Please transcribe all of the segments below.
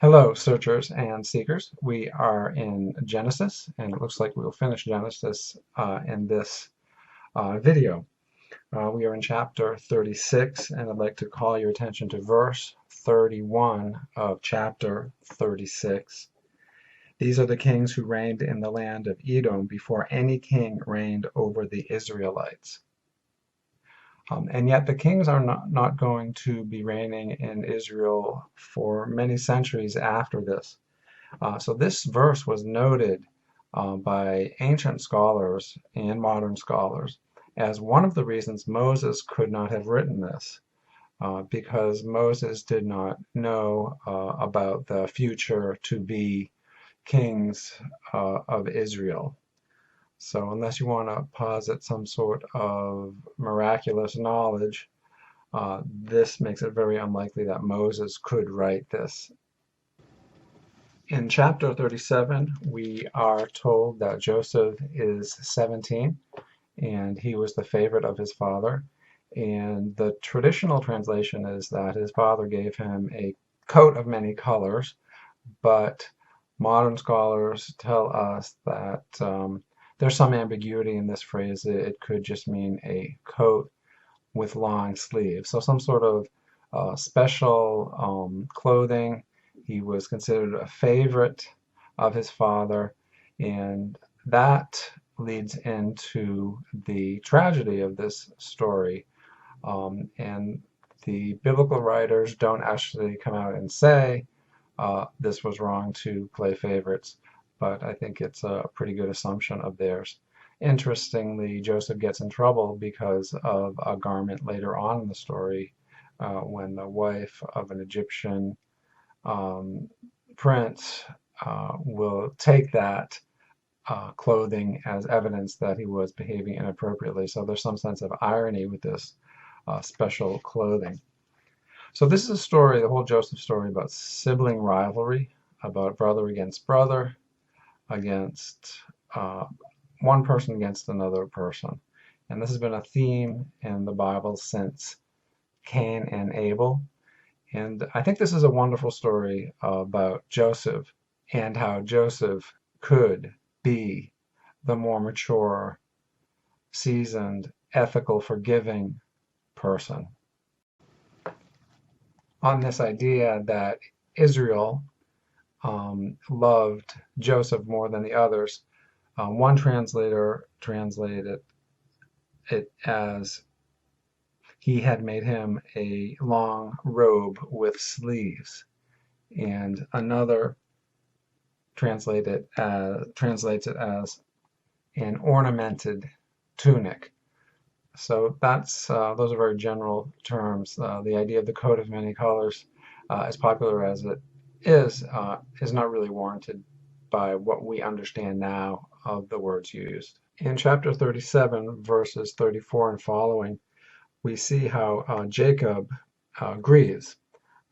Hello, searchers and seekers. We are in Genesis, and it looks like we will finish Genesis in this video. We are in chapter 36, and I'd like to call your attention to verse 31 of chapter 36. These are the kings who reigned in the land of Edom before any king reigned over the Israelites. And yet the kings are not going to be reigning in Israel for many centuries after this. So this verse was noted by ancient scholars and modern scholars as one of the reasons Moses could not have written this, because Moses did not know about the future to be kings of Israel. So unless you want to posit some sort of miraculous knowledge, this makes it very unlikely that Moses could write this. In chapter 37, we are told that Joseph is 17 and he was the favorite of his father. And the traditional translation is that his father gave him a coat of many colors, but modern scholars tell us that there's some ambiguity in this phrase. It could just mean a coat with long sleeves. So some sort of special clothing. He was considered a favorite of his father, and that leads into the tragedy of this story. And the biblical writers don't actually come out and say this was wrong to play favorites, but I think it's a pretty good assumption of theirs. Interestingly, Joseph gets in trouble because of a garment later on in the story when the wife of an Egyptian prince will take that clothing as evidence that he was behaving inappropriately. So there's some sense of irony with this special clothing. So this is a story, the whole Joseph story, about sibling rivalry, about brother against brother, against one person against another person. And this has been a theme in the Bible since Cain and Abel. And I think this is a wonderful story about Joseph and how Joseph could be the more mature, seasoned, ethical, forgiving person. On this idea that Israel loved Joseph more than the others, one translator translated it as he had made him a long robe with sleeves, and another translates it as an ornamented tunic. So that's those are very general terms. The idea of the coat of many colors, as popular as it is not really warranted by what we understand now of the words used. In chapter 37, verses 34 and following, we see how Jacob grieves.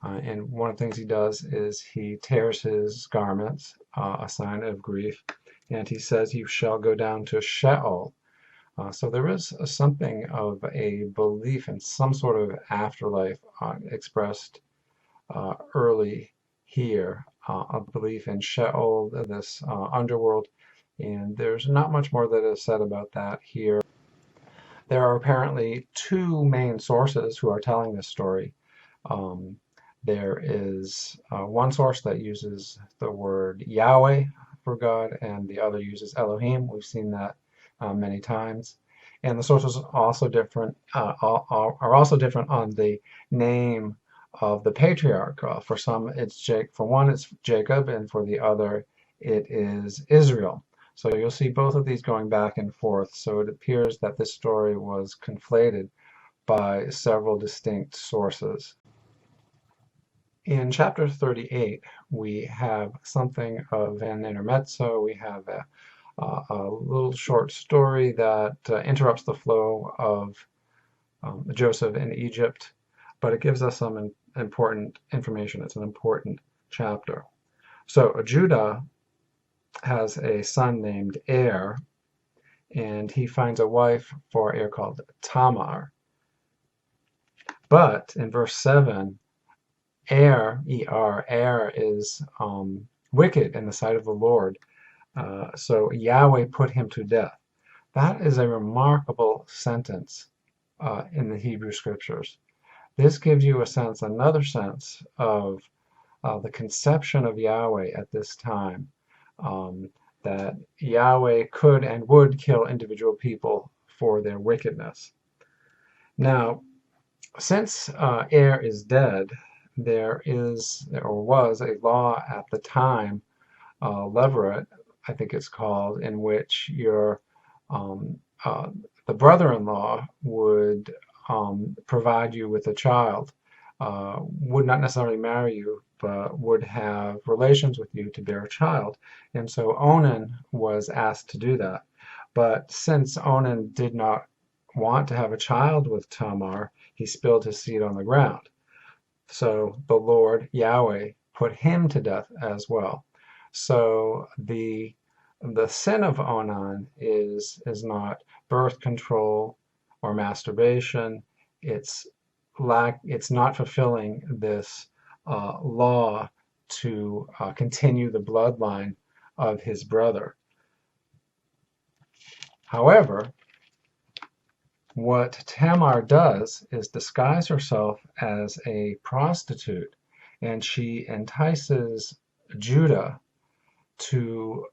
And one of the things he does is he tears his garments, a sign of grief, and he says, "You shall go down to Sheol." So there is something of a belief in some sort of afterlife expressed early here, a belief in Sheol, this underworld, and there's not much more that is said about that here. There are apparently two main sources who are telling this story. Um, there is one source that uses the word Yahweh for God, and the other uses Elohim. We've seen that many times. And the sources also different are also different on the name of the patriarch. For some, for one it's Jacob, and for the other it is Israel. So you'll see both of these going back and forth. So it appears that this story was conflated by several distinct sources. In chapter 38, we have something of an intermezzo. We have a little short story that interrupts the flow of Joseph in Egypt, but it gives us some important information. It's an important chapter. So Judah has a son named Er, and he finds a wife for Er called Tamar. But in verse 7, Er is wicked in the sight of the Lord. So Yahweh put him to death. That is a remarkable sentence in the Hebrew Scriptures. This gives you a sense, another sense of the conception of Yahweh at this time, um, that Yahweh could and would kill individual people for their wickedness. Now, since Er is dead, there is or was a law at the time, Levirate, I think it's called, in which your um, uh, the brother-in-law would provide you with a child, would not necessarily marry you, but would have relations with you to bear a child. And so Onan was asked to do that. But since Onan did not want to have a child with Tamar, he spilled his seed on the ground. So the Lord, Yahweh, put him to death as well. So the sin of Onan is not birth control or masturbation. It's it's not fulfilling this law to continue the bloodline of his brother. However, what Tamar does is disguise herself as a prostitute, and she entices Judah to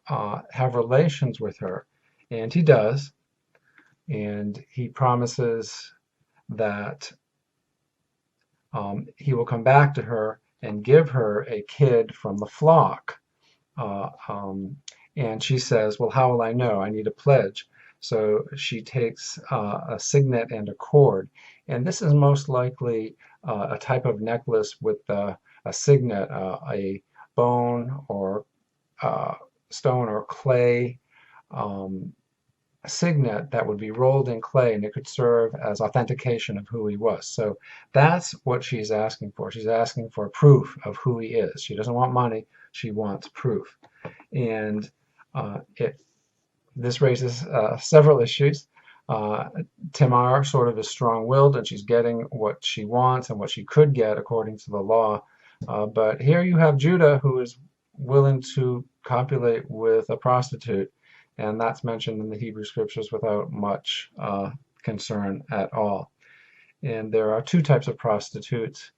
have relations with her. And he does, and he promises that he will come back to her and give her a kid from the flock. Uh, um, and she says, well, how will I know? I need a pledge. So she takes a signet and a cord. And this is most likely a type of necklace with a signet, a bone or stone or clay um, signet that would be rolled in clay, and it could serve as authentication of who he was. So that's what she's asking for. She's asking for proof of who he is. She doesn't want money, she wants proof. And this raises several issues. Tamar sort of is strong-willed, and she's getting what she wants and what she could get according to the law. But here you have Judah, who is willing to copulate with a prostitute, and that's mentioned in the Hebrew Scriptures without much concern at all. And there are two types of prostitutes,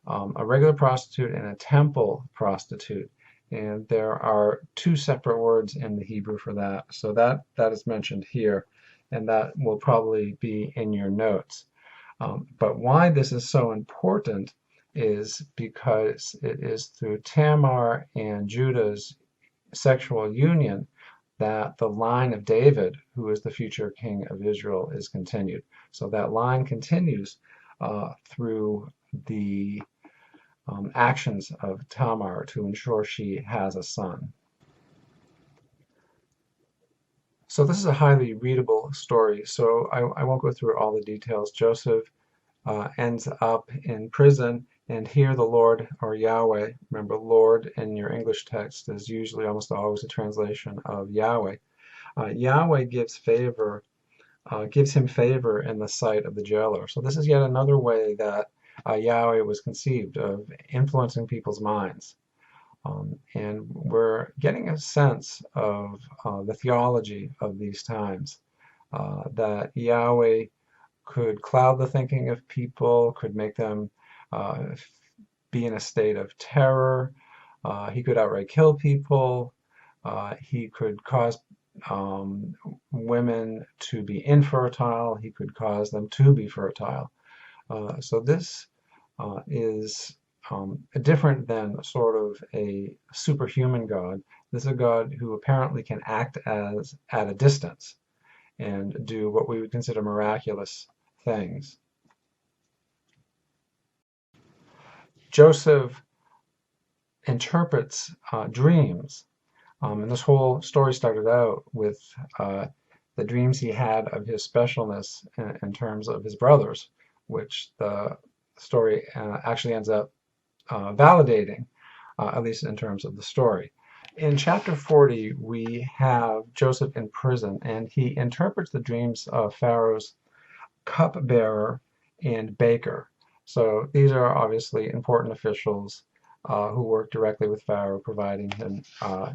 a regular prostitute and a temple prostitute. And there are two separate words in the Hebrew for that. So that is mentioned here, and that will probably be in your notes. But why this is so important is because it is through Tamar and Judah's sexual union that the line of David, who is the future king of Israel, is continued. So that line continues through the actions of Tamar to ensure she has a son. So this is a highly readable story, so I won't go through all the details. Joseph ends up in prison, and here the Lord, or Yahweh, remember Lord in your English text is usually almost always a translation of Yahweh. Yahweh gives him favor in the sight of the jailer. So this is yet another way that Yahweh was conceived, of influencing people's minds. And we're getting a sense of the theology of these times, that Yahweh could cloud the thinking of people, could make them be in a state of terror. He could outright kill people. He could cause women to be infertile. He could cause them to be fertile. So this is different than sort of a superhuman God. This is a God who apparently can act as at a distance and do what we would consider miraculous things. Joseph interprets dreams. And this whole story started out with the dreams he had of his specialness in terms of his brothers, which the story actually ends up validating, at least in terms of the story. In chapter 40, we have Joseph in prison, and he interprets the dreams of Pharaoh's cupbearer and baker. So these are obviously important officials who work directly with Pharaoh, providing him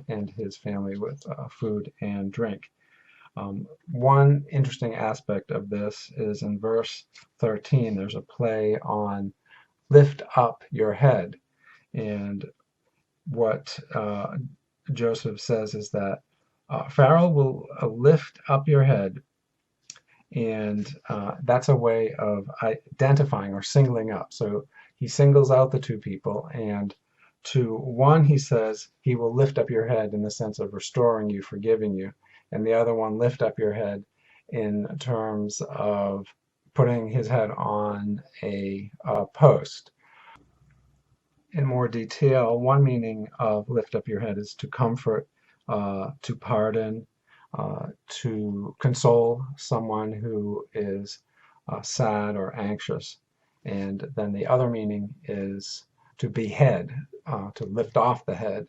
and his family with food and drink. One interesting aspect of this is in verse 13, there's a play on lift up your head. And what Joseph says is that Pharaoh will lift up your head, and that's a way of identifying or singling up. So he singles out the two people, and to one he says he will lift up your head in the sense of restoring you, forgiving you, and the other one lift up your head in terms of putting his head on a post. In more detail, one meaning of lift up your head is to comfort, to pardon, to console someone who is sad or anxious. And then the other meaning is to behead, to lift off the head.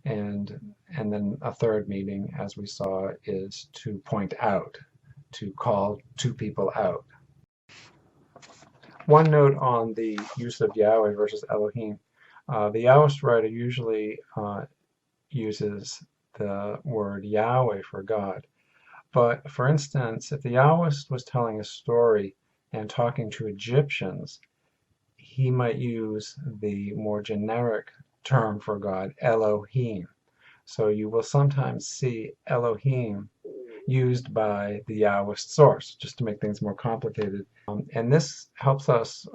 And then a third meaning, as we saw, is to point out, to call two people out. One note on the use of Yahweh versus Elohim. The Yahwist writer usually uses the word Yahweh for God. But for instance, if the Yahwist was telling a story and talking to Egyptians, he might use the more generic term for God, Elohim. So you will sometimes see Elohim used by the Yahwist source, just to make things more complicated. And this helps us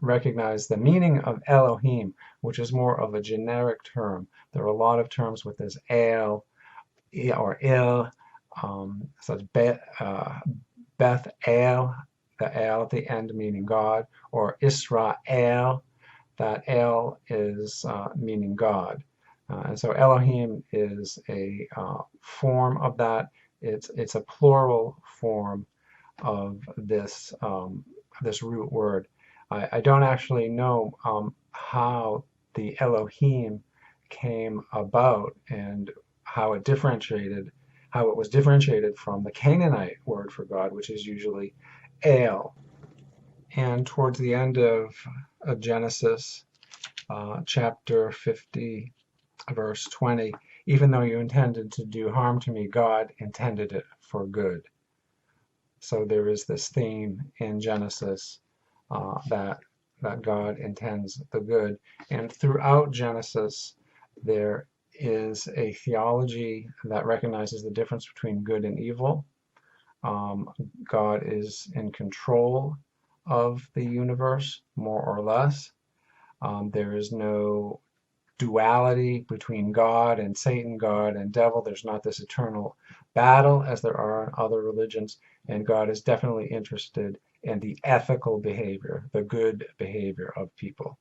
recognize the meaning of Elohim, which is more of a generic term. There are a lot of terms with this El or Il, such Beth El, the El at the end meaning God, or Israel, that El is meaning God. And so Elohim is a form of that. It's a plural form of this this root word. I don't actually know how the Elohim came about and how it was differentiated from the Canaanite word for God, which is usually El. And towards the end of Genesis, chapter 50, verse 20, even though you intended to do harm to me, God intended it for good. So there is this theme in Genesis that God intends the good. And throughout Genesis, there is a theology that recognizes the difference between good and evil. God is in control of the universe, more or less. There is no duality between God and Satan, God and devil. There's not this eternal battle as there are in other religions, and God is definitely interested in the ethical behavior, the good behavior of people.